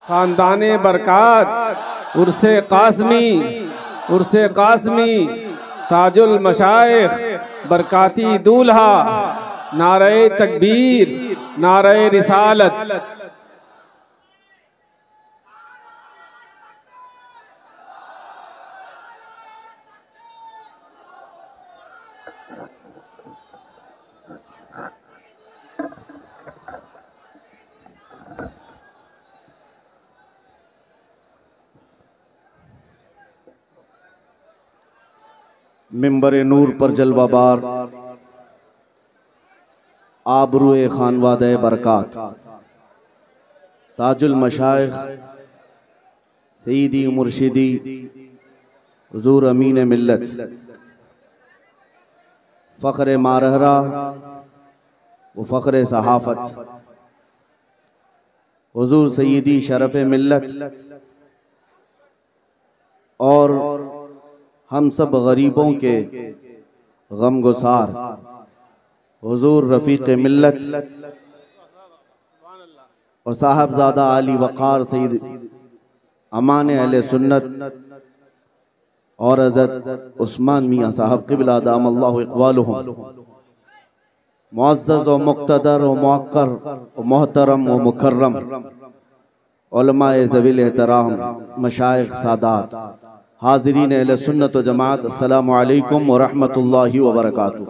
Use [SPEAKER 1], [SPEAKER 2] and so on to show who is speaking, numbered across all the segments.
[SPEAKER 1] ख़ानदाने बरक़ात उर्से क़ासमी ताजुल मशाइख़ बरकाती दूल्हा नारे तकबीर नारे रिसालत।
[SPEAKER 2] मिंबर नूर पर जलवाबार आबरूए खानवादे बरक़ात ताजुल मशाइख़ सईदी मुर्शिदी हुज़ूर अमीन मिल्लत फ़ख्र मारहरा व फ़ख्र सहाफ़त हुज़ूर सईदी शरफ़ मिल्लत और हम सब गरीबों के गमगुसार हुज़ूर रफ़ीक़ मिल्लत और साहबज़ादा आली वक़ार सईद अमान अहले सुन्नत और हज़रत उस्मान मियाँ साहब क़िबला दामल्लाहु इक़बालुहुम मुअज़्ज़ज़ व मुक़्तदर व मुअक्कर व मोहतरम व मुकर्रम उलमाए ज़वील एहतराम मशाइख़ सादात हाज़रीन अहले सुन्नत व जमात अस्सलामु अलैकुम व रहमतुल्लाहि व बरकातुहू।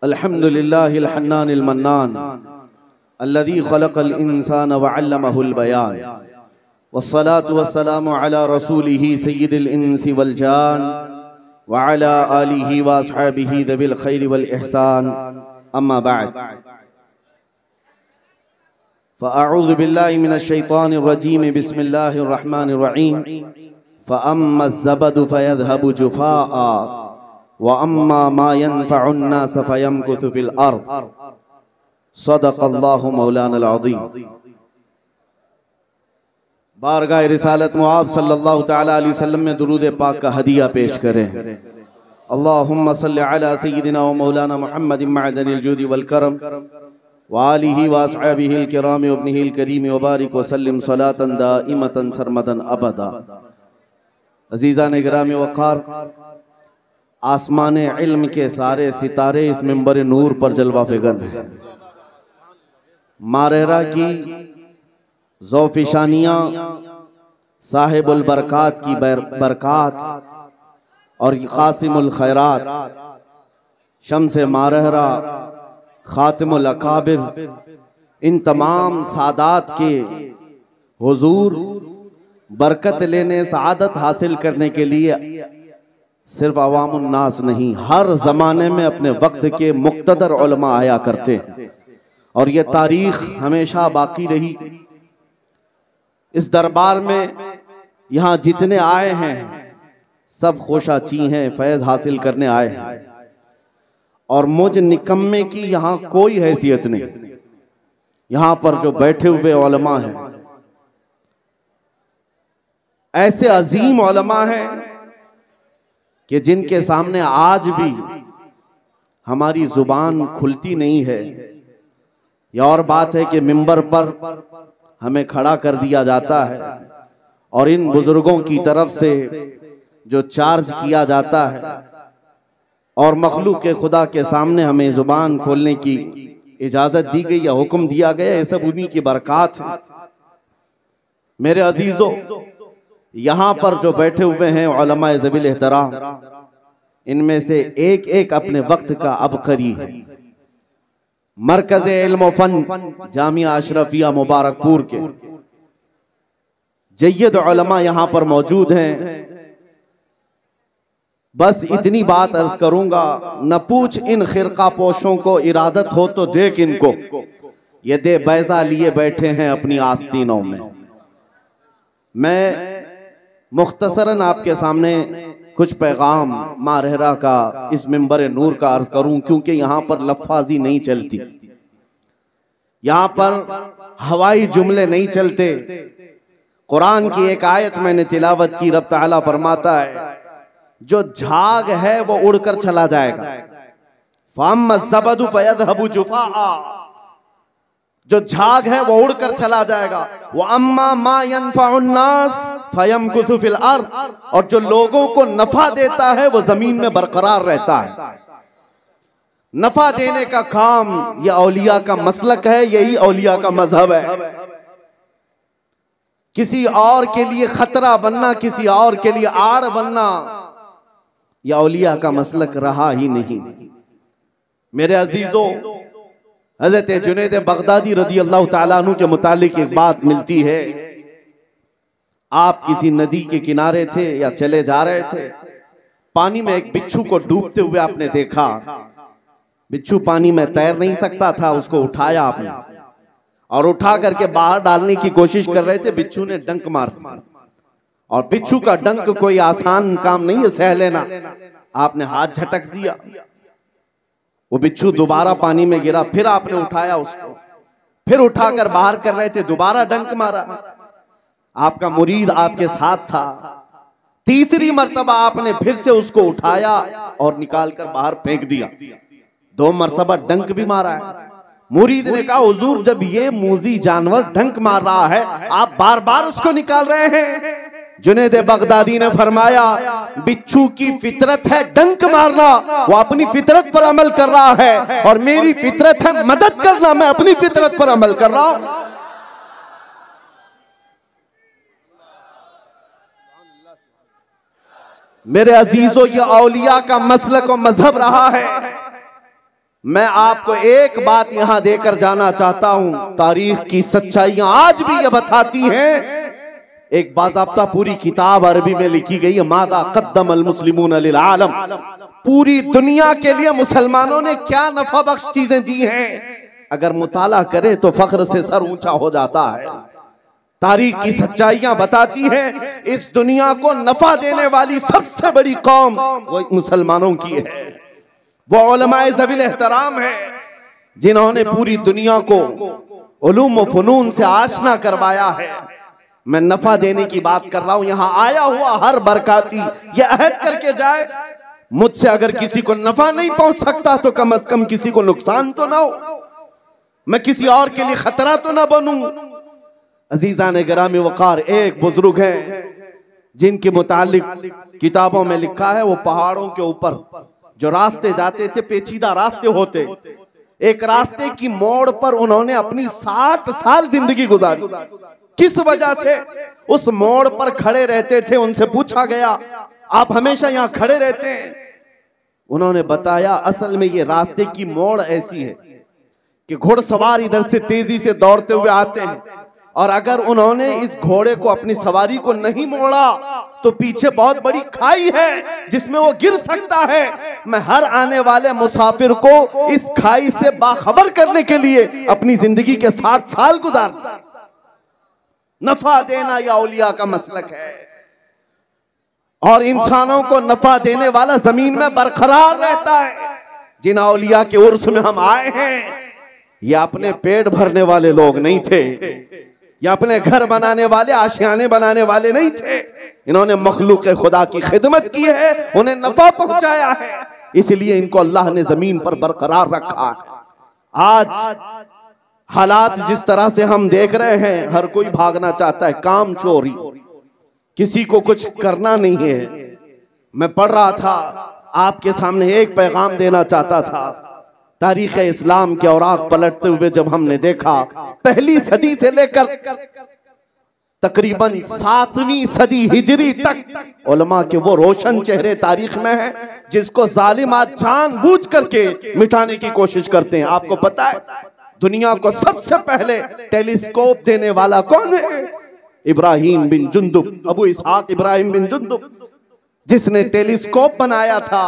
[SPEAKER 2] अल्हम्दुलिल्लाहिल हन्नानिल मन्नान अल्लज़ी ख़लक़ल इंसान व अल्लमहुल बयान वस्सलातु वस्सलामु अला रसूलिही सय्यिदिल इंसी वल जान व अला आलिही व अस्हाबिही ज़विल खैरि वल इहसान अम्मा बअद फ़अऊज़ु बिल्लाहि मिनश शैतानिर रजीम बिस्मिल्लाहिर रहमानिर रहीम फ़अम्मा ज़बदु फ़यज़हबु जुफ़ाअ व अम्मा मा यनफ़उन नास फ़यमकुथु फ़िल अर्ज़ सदक़ल्लाहु मौलानल अज़ीम। बारगाह रिसालत में आप सल्लल्लाहु तआला अलैहि वसल्लम में दुरूद पाक का हदिया पेश करें। अल्लाहुम्मा सल्लि अला सय्यिदिना व मौलाना मुहम्मदिन मअदनिल जूदि वल करम व आलिहि व अस्हाबिहिल किराम व इब्निहिल करीम व बारिक व सल्लिम सलातन दाइमतन सरमदन अबदा। अज़ीज़ान गिरामी वक़ार, आसमान इल्म के सारे सितारे इस मिंबर नूर पर जलवा फ़िग़न हैं। मारहरा की ज़ौफ़िशानियाँ साहिबुल बरक़ात की बरक़ात और क़ासिमुल खैरात शम्स मारहरा ख़ातिमुल अकाबिर इन तमाम सादात के हुज़ूर बरकत लेने सआदत हासिल करने के लिए सिर्फ अवामुन नास नहीं, हर ज़माने में अपने वक्त के मुक़्तदर उलमा आया करते हैं और ये तारीख़ हमेशा बाकी रही। इस दरबार में यहाँ जितने आए हैं सब खुशाची हैं, फैज़ हासिल करने आए हैं और मुझ निकम्मे की यहाँ कोई हैसियत नहीं। यहाँ पर जो बैठे हुए उलमा हैं ऐसे अजीम उलमा हैं कि जिनके सामने आज भी हमारी जुबान खुलती नहीं है। यह और बात है कि मिंबर पर हमें खड़ा कर दिया जाता है और इन बुजुर्गों की तरफ से जो चार्ज किया जाता है और मखलूक के खुदा के सामने हमें जुबान खोलने की इजाजत दी गई या हुक्म दिया गया, ये सब उन्हीं की बरक़ात है। मेरे अजीजों, यहाँ पर जो बैठे हुए हैं उलमाए ज़वील एहतराम, इनमें से एक एक अपने वक्त का अबकरी है। मरकज़ इल्म व फ़न जामिया अशरफिया मुबारकपुर के जय्यद उलमा यहाँ पर मौजूद हैं। बस इतनी बात अर्ज करूंगा, न पूछ इन खिरका पोशों को, इरादत हो तो देख इनको, ये दे बैजा लिए बैठे हैं अपनी आस्तीनों में। मैं मुख्तसरन आपके सामने कुछ पैगाम मारहरा का इस मिंबर नूर का अर्ज करूं, क्योंकि यहाँ पर लफ्ज़ी नहीं चलती, यहाँ पर हवाई जुमले नहीं चलते। कुरान की एक आयत मैंने तिलावत की, रब ताला फरमाता है जो झाग है वो उड़कर चला जाएगा। फ़अम्मा ज़बदु फ़यज़हबु जुफ़ाअ, जो झाग है वो उड़कर चला जाएगा। वो अम्मा मा यनफउन्नास फयमकुसु फिल अर्द, और जो लोगों को नफा देता है वो जमीन में बरकरार रहता है। नफा देने का काम ये औलिया का मसलक है, यही औलिया का मजहब है। किसी और के लिए खतरा बनना, किसी और के लिए आड़ बनना, यह औलिया का मसलक रहा ही नहीं। मेरे अजीजों, हजरत जुनैद बगदादी रदी अल्लाह ताला अन्हु के मुतालिक एक बात मिलती है। आप किसी नदी के किनारे थे या चले जा रहे थे, पानी में एक बिच्छू को डूबते हुए आपने देखा। बिच्छू पानी में तैर नहीं सकता था, उसको उठाया आपने और उठा करके बाहर डालने की कोशिश कर रहे थे। बिच्छू ने डंक मार दिया, और बिच्छू का डंक कोई आसान काम नहीं है सह लेना। आपने हाथ झटक दिया, वो बिच्छू दोबारा पानी में गिरा। फिर आपने उठाया उसको, फिर उठाकर बाहर कर रहे थे, दोबारा डंक मारा। आपका मुरीद आपके साथ था। तीसरी मर्तबा आपने फिर से उसको उठाया और निकालकर बाहर फेंक दिया। 2 मर्तबा डंक भी मारा है। मुरीद ने कहा, हुजूर जब ये मूजी जानवर डंक मार रहा है, आप बार बार उसको निकाल रहे हैं। जुनैद बगदादी ने फरमाया, बिच्छू की फितरत है डंक मारना, वो अपनी फितरत पर अमल कर रहा है, और मेरी फितरत है मदद करना, मैं अपनी फितरत पर अमल कर रहा हूं। मेरे अजीजों, ये औलिया का मसलक और मजहब रहा है। मैं आपको एक बात यहां देकर जाना चाहता हूं, तारीख की सच्चाइयां आज भी ये बताती हैं। एक बाज़ाब्ता पूरी किताब अरबी में लिखी गई है, मादा क़द्दमल मुस्लिमून लिल आलम। पूरी दुनिया के लिए मुसलमानों ने क्या नफा बख्श चीजें दी हैं, अगर मुताला करे तो फख्र से सर ऊंचा हो जाता है। तारीख की सच्चाइयां बताती हैं, इस दुनिया को नफा देने वाली सबसे बड़ी कौम वो मुसलमानों की है। वो उलमाए ज़वील एहतराम है, जिन्होंने पूरी दुनिया को उलूम व फ़नून से आशना करवाया है। मैं नफा देने की बात कर रहा हूं। यहां आया हुआ हर बरकाती ये अहद करके जाए, मुझसे अगर किसी को नफा नहीं पहुंच सकता तो कम से कम किसी को नुकसान तो ना हो, मैं किसी और के लिए खतरा तो ना बनूं। अजीजान गिरामी वकार, एक बुजुर्ग है जिनके मुतालिक किताबों में लिखा है, वो पहाड़ों के ऊपर जो रास्ते जाते थे, पेचीदा रास्ते होते, एक रास्ते की मोड़ पर उन्होंने अपनी 60 साल जिंदगी गुजारी। किस वजह से उस मोड़ पर खड़े रहते थे? उनसे पूछा गया, आप हमेशा यहां खड़े रहते हैं? उन्होंने बताया, असल में ये रास्ते की मोड़ ऐसी है कि घुड़सवार इधर से तेजी से दौड़ते हुए आते हैं, और अगर उन्होंने इस घोड़े को, अपनी सवारी को नहीं मोड़ा तो पीछे बहुत बड़ी खाई है जिसमें वो गिर सकता है। मैं हर आने वाले मुसाफिर को इस खाई से बाखबर करने के लिए अपनी जिंदगी के 60 साल गुजारता। नफा देना या औलिया का मसलक है, और इंसानों को नफा देने वाला जमीन में बरकरार रहता है। जिन औलिया के उर्स में हम आए हैं, ये अपने पेट भरने वाले लोग नहीं थे, ये अपने घर बनाने वाले, आशियाने बनाने वाले नहीं थे। इन्होंने मखलूक खुदा की खिदमत की है, उन्हें नफा पहुंचाया है, इसलिए इनको अल्लाह ने जमीन पर बरकरार रखा है। आज हालात जिस तरह से हम देख रहे हैं, हर कोई भागना चाहता है, काम चोरी, किसी को कुछ करना नहीं है। मैं पढ़ रहा था, आपके सामने एक पैगाम देना चाहता था। तारीख इस्लाम के औराक पलटते हुए जब हमने देखा, पहली सदी से लेकर तकरीबन 7वीं सदी हिजरी तक उलमा के वो रोशन चेहरे तारीख में हैं जिसको जालिम आज जानबूझ करके मिटाने की कोशिश करते हैं। आपको पता है, दुनिया को सबसे पहले टेलीस्कोप देने वाला कौन है? इब्राहिम बिन जुंदुब, अबू इसहाक इब्राहिम बिन जुंदुब, जिसने टेलीस्कोप बनाया था,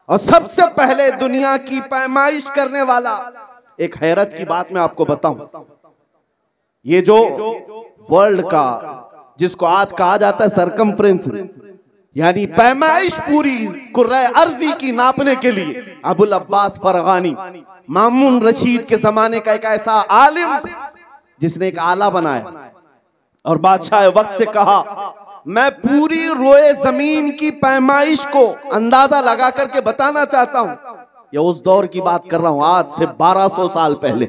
[SPEAKER 2] और सबसे पहले दुनिया की पैमाइश करने वाला। एक हैरत की बात मैं आपको बताऊं, ये जो वर्ल्ड का, जिसको आज कहा जाता है सरकमफ्रेंस, यानी पैमाइश पूरी कुर्रे अर्जी की नापने के लिए, अबुल अब्बास फरगानी, मामून रशीद के जमाने का एक ऐसा आलिम जिसने एक आला बनाया और बादशाह वक्त से कहा, मैं पूरी रोए जमीन की पैमाइश को अंदाजा लगा करके बताना चाहता हूं। ये उस दौर की बात कर रहा हूं, आज से 1200 साल पहले,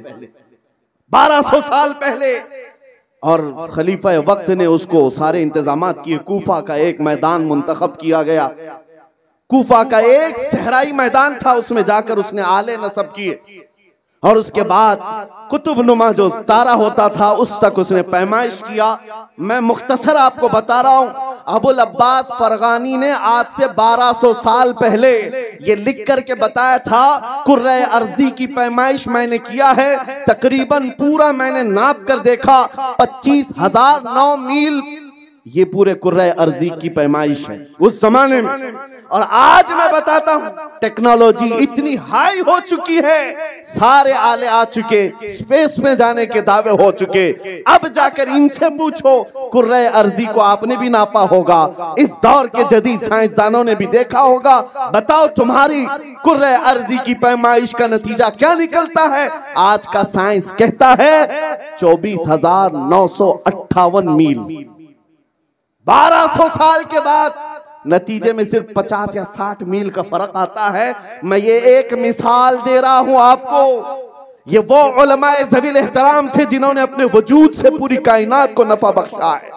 [SPEAKER 2] 1200 साल पहले। और खलीफा वक्त ने उसको सारे इंतजामात किए। कूफा का एक मैदान मुंतखब किया गया। कूफा का एक सहराई मैदान था, उसमें जाकर उसने आले नसब किए। और उसके बाद कुतुब नुमा जो तारा होता था उस तक उसने पैमाइश किया। मैं मुख्तसर आपको बता रहा हूं, अबुल अब्बास फरगानी ने आज से 1200 साल पहले ये लिख करके बताया था, कुर्रे अर्जी की पैमाइश मैंने किया है, तकरीबन पूरा मैंने नाप कर देखा 25,009 मील ये पूरे कुर्रे अर्जी की पैमाइश है उस जमाने में। और आज मैं बताता हूं, टेक्नोलॉजी इतनी हाई हो चुकी है, सारे आले आ चुके, स्पेस में जाने के दावे हो चुके। अब जाकर इनसे पूछो, कुर्रे अर्जी को आपने भी नापा होगा, इस दौर के जदीद साइंसदानों ने भी देखा होगा। बताओ तुम्हारी कुर्रे अर्जी की पैमाइश का नतीजा क्या निकलता है? आज का साइंस कहता है 24,958 मील। 1200 साल के बाद नतीजे में सिर्फ 50 या 60 मील का फर्क आता है। मैं ये एक मिसाल दे रहा हूं आपको। ये वो उलमाए ज़वील एहतराम थे जिन्होंने अपने वजूद से पूरी कायनात को नफा बख्शा है।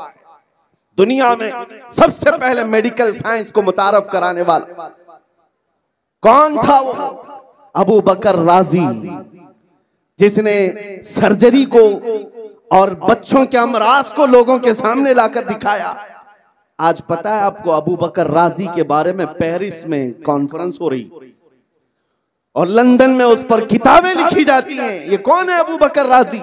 [SPEAKER 2] दुनिया में सबसे पहले मेडिकल साइंस को मुतारफ कराने वाला कौन था? वो अबू बकर राजी, जिसने सर्जरी को और बच्चों के अमराज को लोगों के सामने लाकर दिखाया। आज पता है आपको, अबू बकर राजी के बारे में पेरिस में कॉन्फ्रेंस हो रही और लंदन में उस पर किताबें लिखी जाती हैं। ये कौन है अबू बकर राजी?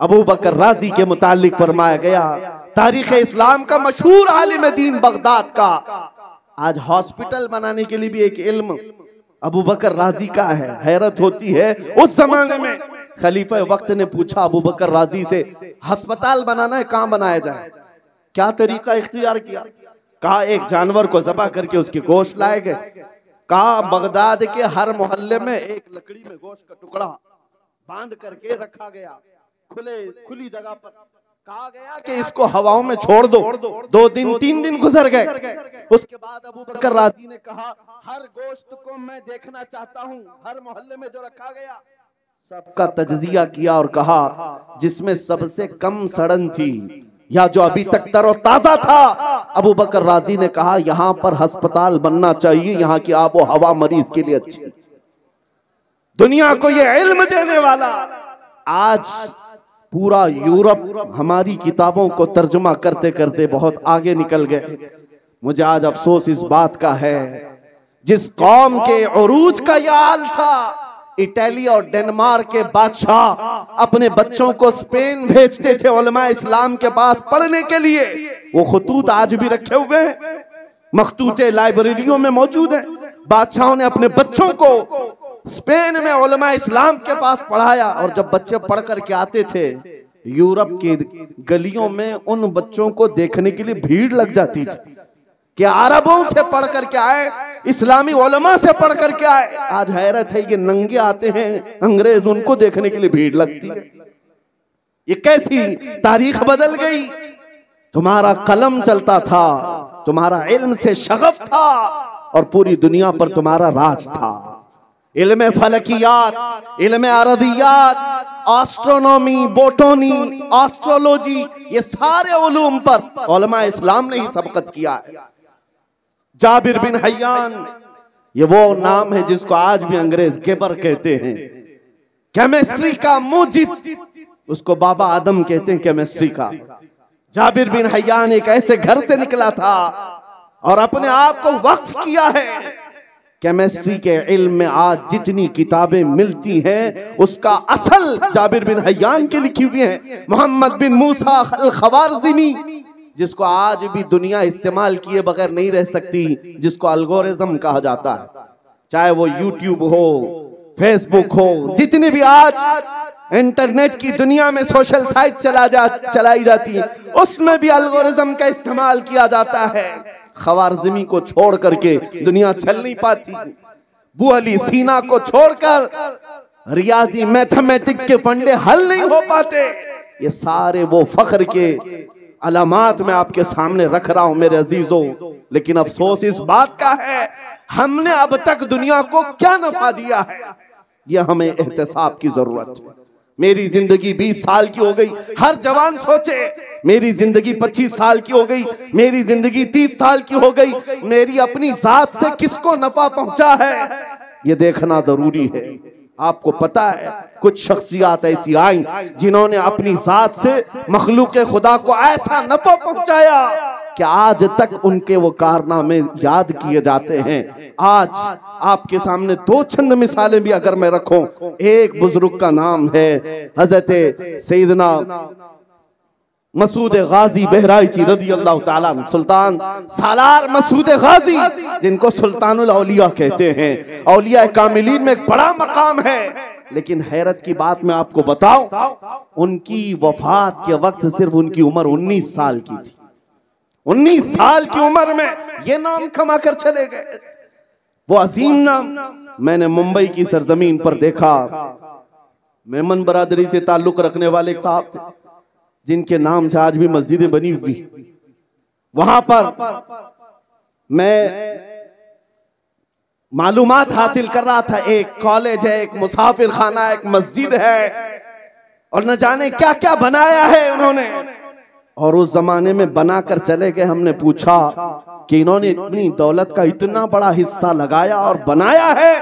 [SPEAKER 2] अबू बकर राजी के मुतालिक फरमाया गया, तारीख इस्लाम का मशहूर आलिम दीन बगदाद का, आज हॉस्पिटल बनाने के लिए भी एक इल्म अबू बकर राजी का है। हैरत होती है, उस जमाने में खलीफा वक्त ने पूछा अबू बकर राजी से, अस्पताल बनाना है, कहां बनाया जाए? क्या तरीका इख्तियार किया? कहा एक जानवर को ज़बह करके उसके गोश्त लाए गए। कहा बगदाद के हर मोहल्ले में एक लकड़ी में गोश्त का टुकड़ा बांध करके रखा गया, खुली जगह पर। कहा गया कि इसको हवाओं में छोड़ दो। 2 दिन 3 दिन गुजर गए। उसके बाद अबू बकर राजी ने कहा, हर गोश्त को मैं देखना चाहता हूं, हर मोहल्ले में जो रखा गया सबका तज्जिया किया और कहा जिसमें सबसे कम सड़न थी या जो अभी तक तरोताजा था, अबू बकर राजी ने कहा यहां पर अस्पताल बनना चाहिए, यहां की आबो हवा मरीज के लिए अच्छी। दुनिया को ये इल्म देने वाला आज पूरा यूरोप हमारी किताबों को तर्जुमा करते करते बहुत आगे निकल गए। मुझे आज अफसोस इस बात का है, जिस कौम के उरूज का ये हाल था, इटली और डेनमार्क के बादशाह अपने बच्चों को स्पेन भेजते थे उलमा इस्लाम के पास पढ़ने के लिए। वो खतूत आज भी रखे हुए हैं, मखतूते लाइब्रेरियों में मौजूद हैं। बादशाहों ने अपने बच्चों को स्पेन में उलमा इस्लाम के पास पढ़ाया, और जब बच्चे पढ़ करके आते थे यूरोप की गलियों में उन बच्चों को देखने के लिए भीड़ लग जाती थी कि अरबों से पढ़ करके आए, इस्लामी उलमा से पढ़ करके आए। आज हैरत है कि नंगे आते हैं अंग्रेज, उनको देखने के लिए भीड़ लगती है। ये कैसी तारीख बदल गई। तुम्हारा कलम चलता था, तुम्हारा इल्म से शगफ था और पूरी दुनिया पर तुम्हारा राज था। इल्म फलकियात, इल्म अरदियात, एस्ट्रोनॉमी, बोटनी, एस्ट्रोलॉजी, ये सारे उलूम पर उलमा इस्लाम ने ही सबकत किया है। जाबिर बिन हय्यान, ये वो नाम है जिसको आज भी अंग्रेज गेबर कहते हैं। केमिस्ट्री का मुजिद, उसको बाबा आदम कहते हैं केमिस्ट्री का। जाबिर बिन हय्यान एक ऐसे घर से निकला था और अपने आप को वक्फ किया है। केमिस्ट्री के इल्म में आज जितनी किताबें मिलती हैं उसका असल जाबिर बिन हय्यान के लिखी हुई है। मोहम्मद बिन मूसा अल खवारज़मी, जिसको आज भी दुनिया इस्तेमाल किए बगैर नहीं रह सकती, जिसको एल्गोरिज्म कहा जाता है। चाहे वो यूट्यूब हो, फेसबुक हो, जितने भी आज इंटरनेट की दुनिया में सोशल साइट चलाई जाती है, उसमें भी एल्गोरिज्म का इस्तेमाल किया जाता है। खवारज़मी को छोड़ करके दुनिया चल नहीं पाती। बू अली सीना को छोड़कर रियाजी मैथमेटिक्स के फंडे हल नहीं हो पाते। ये सारे वो फख्र के अलामात मैं आपके सामने रख रहा हूं मेरे अजीजों। लेकिन अफसोस इस बात का है, हमने अब तक दुनिया को क्या नफा दिया है, यह हमें एहतसाब की जरूरत है। मेरी जिंदगी 20 साल की हो गई। हर जवान सोचे मेरी जिंदगी 25 साल की हो गई, मेरी जिंदगी 30 साल की हो गई, मेरी अपनी जात से किसको नफा पहुंचा है, ये देखना जरूरी है। आपको पता है कुछ शख्सियत ऐसी आई जिन्होंने अपनी जात से मखलूक खुदा को ऐसा नफा पहुंचाया कि आज तक उनके वो कारनामे याद किए जाते हैं। आज आपके सामने दो चंद मिसालें भी अगर मैं रखूं, एक बुजुर्ग का नाम है हजरत सैयदना मसूद गाजी बहराइची रदी अल्लाह ताला अन्हु, सुल्तान सालार मसूद गाजी, जिनको सुल्तानुल औलिया कहते हैं। औलिया कामिलीन में एक बड़ा मकाम है। लेकिन हैरत की बात मैं आपको बताऊं, उनकी वफात के वक्त सिर्फ उनकी उम्र 19 साल की थी। 19 साल की उम्र में ये नाम कमा कर चले गए, वो अजीम नाम। मैंने मुंबई की सरजमीन पर देखा, मेमन बरादरी से ताल्लुक रखने वाले एक साहब थे जिनके नाम से आज भी मस्जिदें बनी हुई। वहां पर मैं मालूमात हासिल कर रहा था, एक कॉलेज है, एक मुसाफिर खाना, एक मस्जिद है, और न जाने क्या क्या बनाया है उन्होंने। और उस जमाने में बनाकर चले गए। हमने पूछा कि इन्होंने इतनी दौलत का इतना बड़ा हिस्सा लगाया और बनाया है।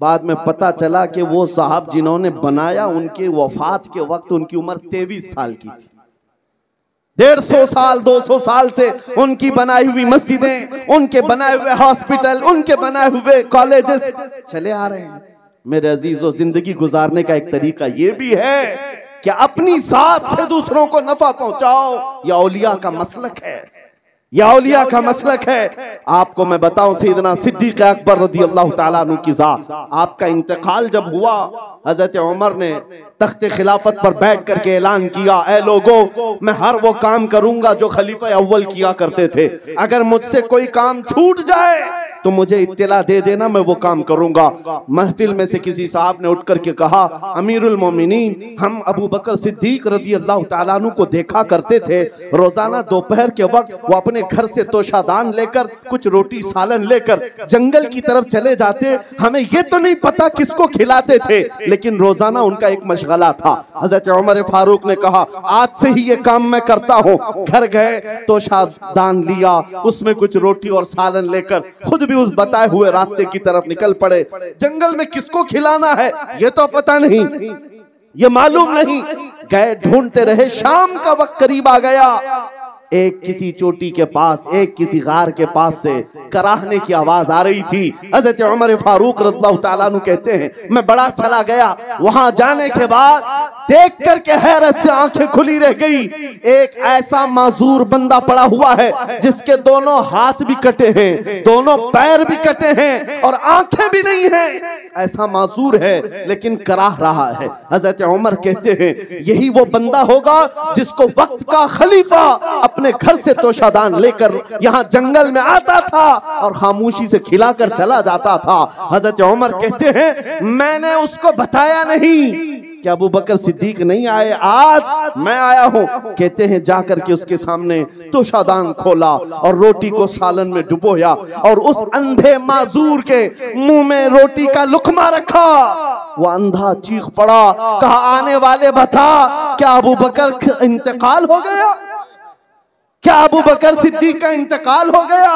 [SPEAKER 2] बाद में पता चला कि वो साहब जिन्होंने बनाया, उनके वफात के वक्त उनकी उम्र 23 साल की थी। 150 साल 200 साल से उनकी बनाई हुई मस्जिदें, उनके बनाए हुए हॉस्पिटल, उनके बनाए हुए कॉलेजेस चले आ रहे हैं। मेरे अजीजों, जिंदगी गुजारने का एक तरीका ये भी है कि अपनी जात से दूसरों को नफा पहुंचाओ। यह औलिया का मसलक है, यह औलिया का मसलक है। आपको मैं बताऊं, सैयदना सिद्दीक अकबर रज़ी अल्लाह ताला अन्हु की जात, आपका इंतकाल जब हुआ, हजरत उमर ने तख्ते खिलाफत पर बैठ करके ऐलान किया, ऐ लोगों, मैं हर वो काम करूंगा जो खलीफा अव्वल किया करते थे। अगर मुझसे कोई काम छूट जाए तो मुझे इत्तला दे देना, मैं वो काम करूंगा। महफिल में से किसी साहब ने उठ करके कहा, अमीरुल मोमिनीन, हम अबू बकर सिद्दीक रज़ी अल्लाह ताला अन्हु को देखा करते थे, रोजाना दोपहर के वक्त वो अपने घर से तोशादान लेकर, कुछ रोटी सालन लेकर जंगल की तरफ चले जाते। हमें ये तो नहीं पता किसको खिलाते थे, लेकिन रोजाना उनका एक मशगला था। हजरत उमर फारूक ने कहा, आज से ही ये काम मैं करता हूँ। घर गए, तोशादान लिया, उसमें कुछ रोटी और सालन लेकर खुद भी उस बताए हुए रास्ते की तरफ निकल पड़े। जंगल में किसको खिलाना है ये तो पता नहीं, ये मालूम नहीं। गए, ढूंढते रहे। शाम का वक्त करीब आ गया। एक किसी चोटी के पास, एक किसी गार के पास से कराहने की आवाज आ रही थी। हजरत उमर फारूक रज़ियल्लाहु ताला अन्हु कहते हैं, मैं बड़ा चला गया। वहां जाने के बाद देख करके हैरत से आंखें खुली रह गई। एक ऐसा माजूर बंदा पड़ा हुआ है जिसके दोनों हाथ भी कटे हैं, दोनों पैर भी कटे हैं और आंखें भी नहीं हैं। ऐसा माजूर है लेकिन कराह रहा है। हजरत उमर कहते हैं, यही वो बंदा होगा जिसको वक्त का खलीफा अपने घर से तोशादान लेकर यहाँ जंगल में आता था और खामोशी से खिलाकर चला जाता था। हजरत उमर कहते हैं, मैंने उसको बताया नहीं कि अबू बकर सिद्दीक नहीं आए, आज मैं आया हूं। कहते हैं, जाकर के उसके सामने तोशादान खोला और रोटी को सालन में डुबोया और उस अंधे माजूर के मुंह में रोटी का लुकमा रखा। वो अंधा चीख पड़ा, कहा, आने वाले बता, क्या अबू बकर का इंतकाल हो गया? क्या अबू बकर सिद्दीक का इंतकाल हो गया?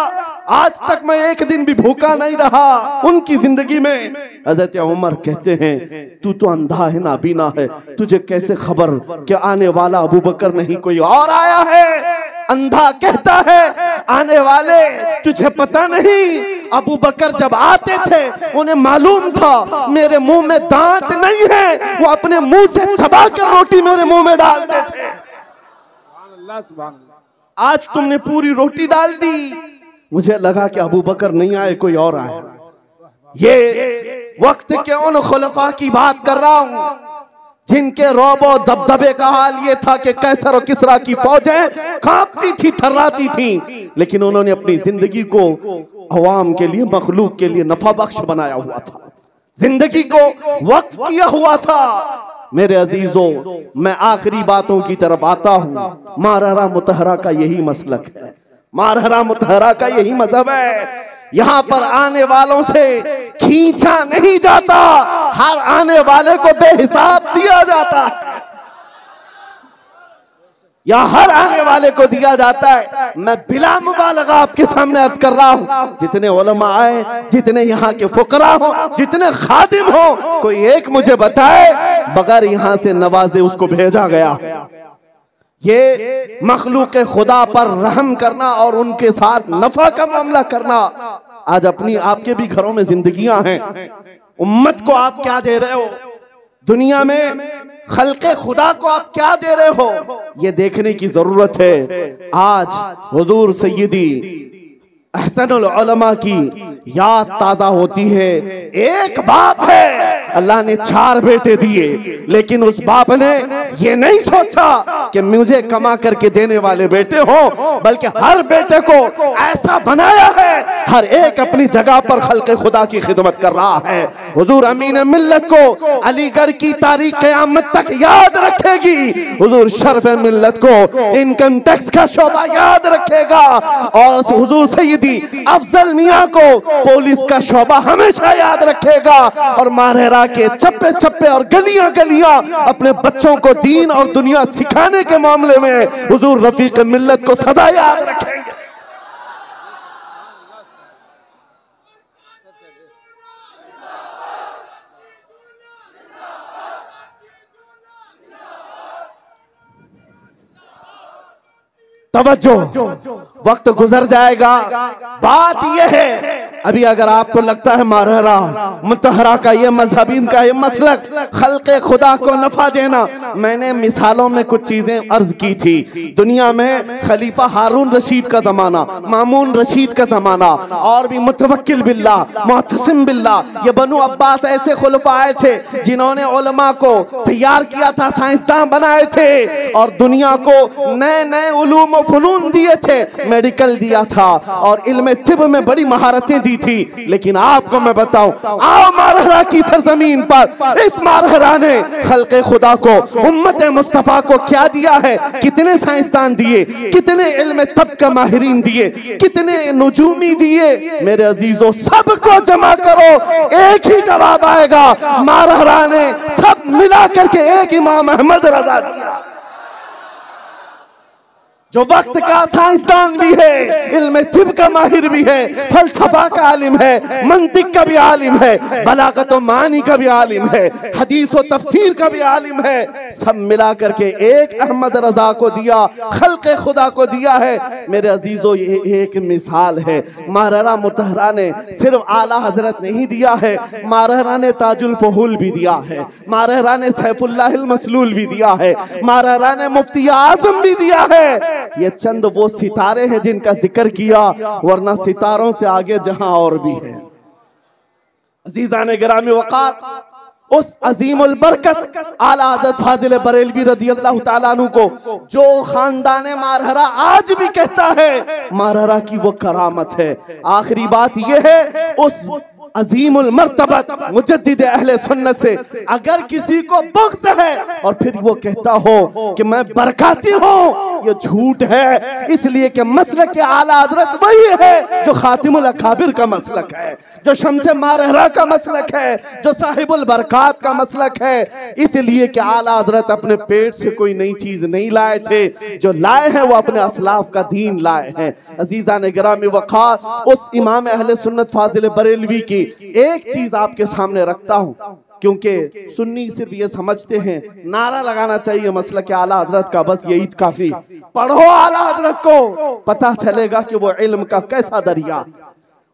[SPEAKER 2] आज तक मैं एक दिन भी भूखा नहीं रहा उनकी जिंदगी में। हजरत उमर कहते हैं, तू तो अंधा है, नाबीना है, तुझे कैसे खबर कि आने वाला अबू बकर नहीं कोई और आया है? अंधा कहता है, आने वाले तुझे पता नहीं, अबू बकर जब आते थे उन्हें मालूम था मेरे मुंह में दांत नहीं है, वो अपने मुंह से चबा कर रोटी मेरे मुंह में डालते थे। आज तुमने पूरी रोटी डाल दी, मुझे लगा कि अबू बकर नहीं आए, कोई और आए। ये वक्त के उन खुलफा की बात कर रहा हूं जिनके रौबो दबदबे का हाल ये था कि कैसर और किसरा की फौजें कांपती थी, थर्राती थी, लेकिन उन्होंने अपनी जिंदगी को अवाम के लिए, मखलूक के लिए नफा बख्श बनाया हुआ था, जिंदगी को वक्त किया हुआ था। मेरे अजीजों, मैं आखिरी बातों की तरफ आता हूं। मारहरा मुतहरा का यही मसलक है, मारहरा मुतहरा का यही मजहब है। यहाँ पर आने वालों से खींचा नहीं जाता, हर आने वाले को बेहिसाब दिया जाता है, या हर आने वाले को दिया जाता है। मैं बिला मुबालगा आपके सामने अर्ज कर रहा हूं, जितने उलमा आए, जितने यहाँ के फुकरा हो, जितने खादिम हो, कोई एक मुझे बताए बगैर यहाँ से नवाजे उसको भेजा गया। ये मखलूक खुदा पर रहम करना और उनके साथ नफा का मामला करना, आज अपनी आपके भी घरों में जिंदगियां हैं। उम्मत को आप क्या दे रहे हो, दुनिया में खल्के खुदा को आप क्या दे रहे हो, ये देखने की जरूरत है। आज हुजूर सैयदी अहसनुल उलमा की याद ताजा होती है। एक बाप है, अल्लाह ने 4 बेटे दिए, लेकिन उस बाप ने ये नहीं सोचा कि मुझे कमा करके देने वाले बेटे हो, बल्कि हर बेटे को ऐसा बनाया है, हर एक अपनी जगह पर खल्के खुदा की खिदमत कर रहा है। हुजूर अमीन मिल्लत को अलीगढ़ की तारीख क़यामत तक याद रखेगी। हुजूर शर्फ मिल्लत को इनकम टैक्स का शोबा याद रखेगा, और हुजूर सैयदी अफजल मियां को पुलिस का शोबा हमेशा याद रखेगा, और मारहरा के चप्पे चप्पे और गलियां गलियां अपने बच्चों को दीन और दुनिया सिखाने के मामले में हुजूर रफीक मिल्लत को सदा याद रखेंगे। तवज्जो, वक्त गुजर जाएगा। बात यह है, अभी अगर आपको लगता है मारहरा मुतहरा का ये मजहबीन का ये मसलक खल्के खुदा को नफा देना, मैंने मिसालों में कुछ चीजें अर्ज की थी। दुनिया में खलीफा हारून रशीद का जमाना, मामून रशीद का जमाना, और भी मुतवक्किल बिल्लाह, मुअतसिम बिल्लाह, ये बनु अब्बास ऐसे खुलफा आए थे जिन्होंने उलमा को तैयार किया था, साइंसदान बनाए थे, और दुनिया को नए नए उलूम फनून दिए थे, मेडिकल दिया था, और इल्म तिब में बड़ी महारतें दी थी। लेकिन आपको मैं बताऊं, आओ मारहरा की सरजमीन पर, इस मारहरा ने खल्के खुदा को, उम्मत मुस्तफा को क्या दिया है? कितने साइंसदान दिए, कितने इल्म तिब का माहिरीन दिए, कितने नुजूमी दिए? मेरे अजीजों, सबको जमा करो, एक ही जवाब आएगा, मारहरा ने सब मिला करके एक इमाम अहमद रजा दिया, जो वक्त का साइंसदान भी है, इल्म तिब का माहिर भी है, फलसफा का आलिम है, मंतिक का भी आलिम है, बलागत व मानी का भी आलिम है, हदीस व तफसीर का भी आलिम है। सब मिला करके एक अहमद रजा को दिया, खल्के खुदा को दिया है। मेरे अजीजों, ये एक मिसाल है। मारहरा मुतहरा ने सिर्फ आला हजरत नहीं दिया है, मारहरा ने ताजुल फहूल भी दिया है, मारहरा ने सैफुल्लाहिल मसलूल भी दिया है, मारहरा ने मुफ्ती आजम भी दिया है। ये चंद वो सितारे हैं जिनका जिक्र किया, वरना सितारों से आगे जहां और भी है। अजीजान गिरामी वक़ार, उस अजीमुल बरकत आला हज़रत फाजिल बरेलवी रदी अल्लाह तआला अन्हु को, जो खानदान मारहरा आज भी कहता है मारहरा की वो करामत है। आखिरी बात यह है, उस अजीमुल मर्तबत मुजद्दिद अहले सुन्नत से अगर किसी को बुग़्ज़ है और फिर वो कहता हो कि मैं बरकाती हूँ, ये झूठ है। इसलिए कि मसलक के आला हज़रत वही है जो खातिमुल अकाबिर का मसलक है, जो शम्से मारहरा का मसलक है, जो साहिबुल बरकात का मसलक है। इसलिए कि आला हज़रत अपने पेट से कोई नई चीज नहीं लाए थे, जो लाए हैं वो अपने असलाफ का दीन लाए हैं। अजीज़ान गिरामी वक़ार, उस इमाम अहले सुन्नत फाजिल बरेलवी की एक चीज आपके सामने रखता हूं, क्योंकि सुन्नी सिर्फ ये समझते हैं नारा लगाना चाहिए मसलक के आला हजरत का, बस यही काफी। पढ़ो आला हजरत को, पता चलेगा कि वो इल्म का कैसा दरिया,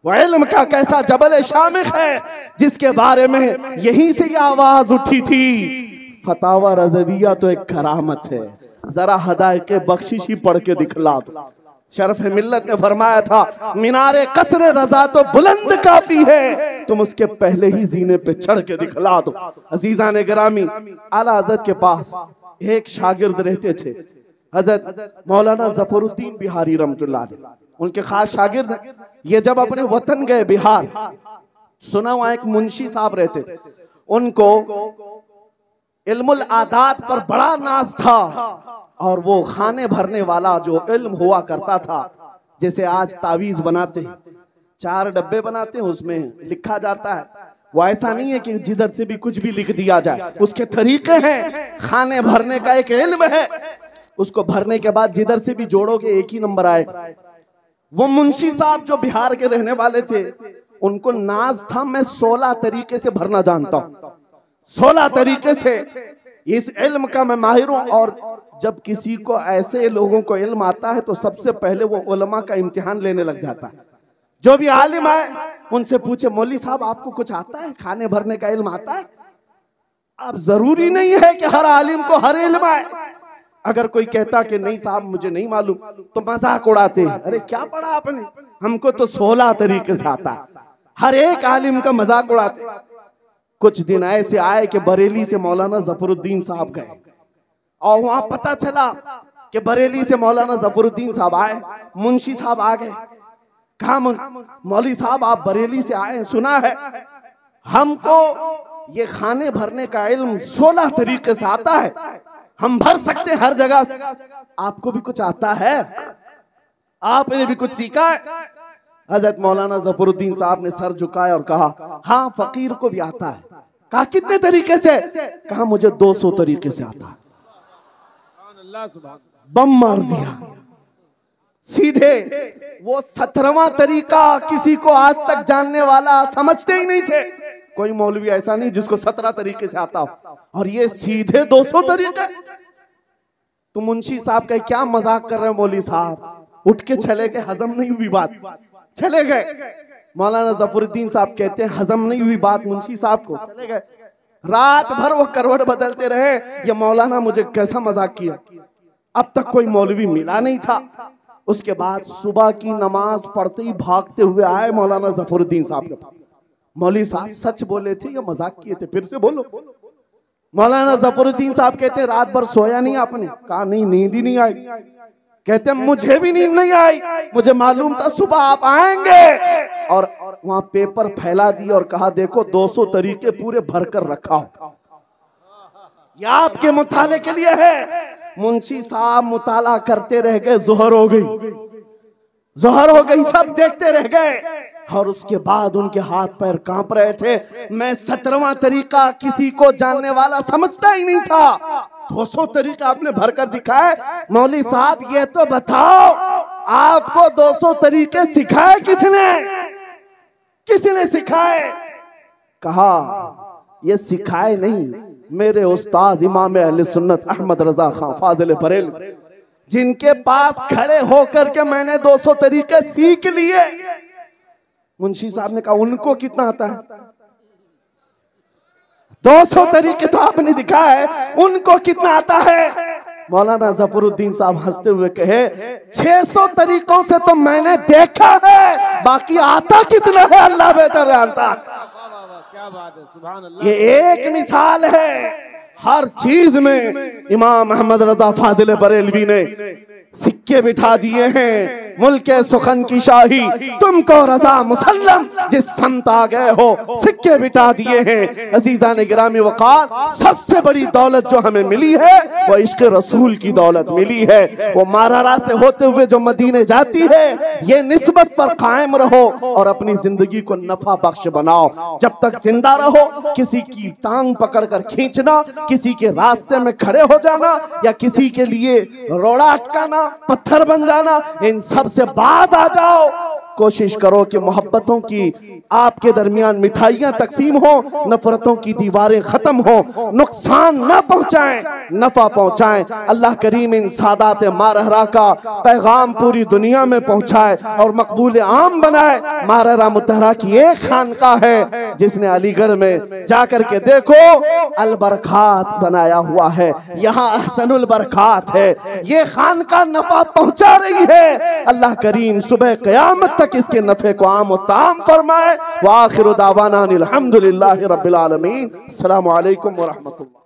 [SPEAKER 2] वो इल्म का कैसा जबल शामिख है, जिसके बारे में यहीं से ये आवाज उठी थी, फतावा रज़विया तो एक करामत है, जरा हदायत बख्शिश ही पढ़ के दिखला दो। शरफ मिल्लत ने फरमाया था, मीनारे कसरे रजा तो बुलंद काफी है, तुम उसके पहले ही जीने पे चढ़ के दिखला दो। अजीजान गिरामी, आला हज़रत के पास एक शागिर्द रहते थे, हज़रत मौलाना ज़फ़रुद्दीन बिहारी रहमतुल्लाह अलैह, उनके खास शागिर्द। ये जब अपने वतन गए बिहार, सुना वहां एक मुंशी साहब रहते थे, उनको इल्मुल आदात पर बड़ा नाज था, और वो खाने भरने वाला जो इल्म हुआ करता था, जैसे आज तावीज बनाते हैं, 4 डब्बे बनाते हैं, उसमें लिखा जाता है। वो ऐसा नहीं है कि जिधर से भी कुछ भी लिख दिया जाए, उसके तरीके हैं। खाने भरने का एक इल्म है, उसको भरने के बाद जिधर से भी जोड़ोगे एक ही नंबर आएगा। वो मुंशी साहब जो बिहार के रहने वाले थे, उनको नाज था मैं 16 तरीके से भरना जानता हूं, 16 तरीके से। इस इल्म का मैं माहिर हूं। और जब किसी को ऐसे लोगों को इल्म आता है तो सबसे पहले वो उलमा का इम्तिहान लेने लग जाता है। जो भी आलिम आए उनसे पूछे, मौलवी साहब आपको कुछ आता है, खाने भरने का इल्म आता है? अब जरूरी नहीं है कि हर आलिम को हर इल्म आए। अगर कोई कहता कि नहीं साहब मुझे नहीं मालूम, तो मजाक उड़ाते हैं, अरे क्या पढ़ा आपने, हमको तो 16 तरीके से आता है। हर एक आलिम का मजाक उड़ाते। कुछ दिन ऐसे आए कि बरेली से मौलाना जफरुद्दीन साहब गए, और वहां पता चला कि बरेली से मौलाना जफरुद्दीन साहब आए, मुंशी साहब आ गए। कहा मौलवी साहब आप बरेली से आए, सुना है हमको ये खाने भरने का इल्म 16 तरीके से आता है, हम भर सकते हैं हर जगह से, आपको भी कुछ आता है, आपने भी कुछ सीखा है? हजरत मौलाना जफरुद्दीन साहब ने सर झुकाया और कहा हाँ फकीर को भी आता है। कहा कितने तरीके से? कहा मुझे 200 तरीके से आता है। बम मार दिया सीधे। वो 17वां तरीका किसी को आज तक जानने वाला समझते ही नहीं थे। कोई मौलवी ऐसा नहीं जिसको 17 तरीके से आता हो, और ये सीधे 200 तरीके। तो मुंशी साहब कहे क्या मजाक कर रहे हैं मौलवी साहब, उठ के चले गए, हजम नहीं हुई बात, चले गए। मौलाना जफरुद्दीन साहब कहते हैं हजम नहीं हुई बात मुंशी साहब को, चले गए। रात भर वो करवट बदलते रहे, ये मौलाना मुझे कैसा मजाक किया। अब तक कोई मौलवी मिला नहीं था। उसके बाद सुबह की नमाज पढ़ते ही भागते हुए आए मौलाना जफरुद्दीन साहब के पास। मौलवी साहब सच बोले थे या मजाक किए थे, फिर से बोलो। मौलाना जफरुद्दीन साहब कहते रात भर सोया नहीं आपने? कहा नहीं, नींद ही नहीं आई। कहते मुझे भी नींद नहीं आई, मुझे मालूम था सुबह आप आएंगे। और वहां पेपर फैला दिया और कहा देखो 200 तरीके पूरे भरकर रखा हो, ये आपके मुताले के लिए है। मुंशी साहब मुताला करते रह गए, जोहर हो गई, जोहर हो गई, सब देखते रह गए। और उसके बाद उनके हाथ पैर कांप रहे थे। मैं 17वां तरीका किसी को जानने वाला समझता ही नहीं था, 200 तरीका आपने भरकर दिखाए। मौलवी साहब ये तो बताओ आपको 200 तरीके सिखाए किसने? किसने सिखाए? कहा ये सिखाए नहीं, मेरे उस्ताद इमाम अहले सुन्नत अहमद रजा खान फाजिल बरेलवी, जिनके पास खड़े होकर के मैंने 200 तरीके सीख लिए। मुंशी साहब ने कहा उनको कितना आता है? 200 तरीके तो आपने दिखाए, उनको कितना आता है? मौलाना जफरुद्दीन साहब हंसते हुए कहे 600 तरीकों से तो मैंने देखा है, बाकी आता कितना है अल्लाह बेहतर जानता।
[SPEAKER 1] क्या बात है, सुभान अल्लाह।
[SPEAKER 2] ये एक मिसाल है, हर चीज में इमाम अहमद रजा फाजिल बरेलवी ने सिक्के बिठा दिए हैं। मुल्के सुखन की शाही तुमको रजा मुसल्लम, जिस समत आ गए हो सिक्के बिठा दिए हैं। अजीजा ने गिरामी वक़ार, सबसे बड़ी दौलत जो हमें मिली है वो इश्क रसूल की दौलत मिली है। वो मारारा से होते हुए जो मदीने जाती है, ये निस्बत पर कायम रहो और अपनी जिंदगी को नफा बख्श बनाओ। जब तक जिंदा रहो किसी की टांग पकड़कर खींचना, किसी के रास्ते में खड़े हो जाना या किसी के लिए रोड़ा अटकाना, पत्थर बन जाना, इन सब से बाज आ जाओ। कोशिश करो कि मोहब्बतों की आपके दरमियान मिठाइयां तकसीम हो, नफरतों की दीवारें खत्म हो, नुकसान न पहुंचाएं, नफा पहुंचाएं। अल्लाह करीम इन सादात मारहरा का पैगाम पूरी दुनिया में पहुंचाए और मकबूल आम बनाए। मारहरा मुतहरा की एक खानका है जिसने अलीगढ़ में जाकर के देखो अल बरकात बनाया हुआ है, यहाँ अहसनुल बरकात है। ये खानका नफा पहुंचा रही है। अल्लाह करीम सुबह क़यामत तक इसके नफे को आम और ताम फरमाए। व आखिरु दावाना अनिल हम्दुलिल्लाहि रब्बिल आलमीन। अस्सलामु अलैकुम व रहमतुल्लाह।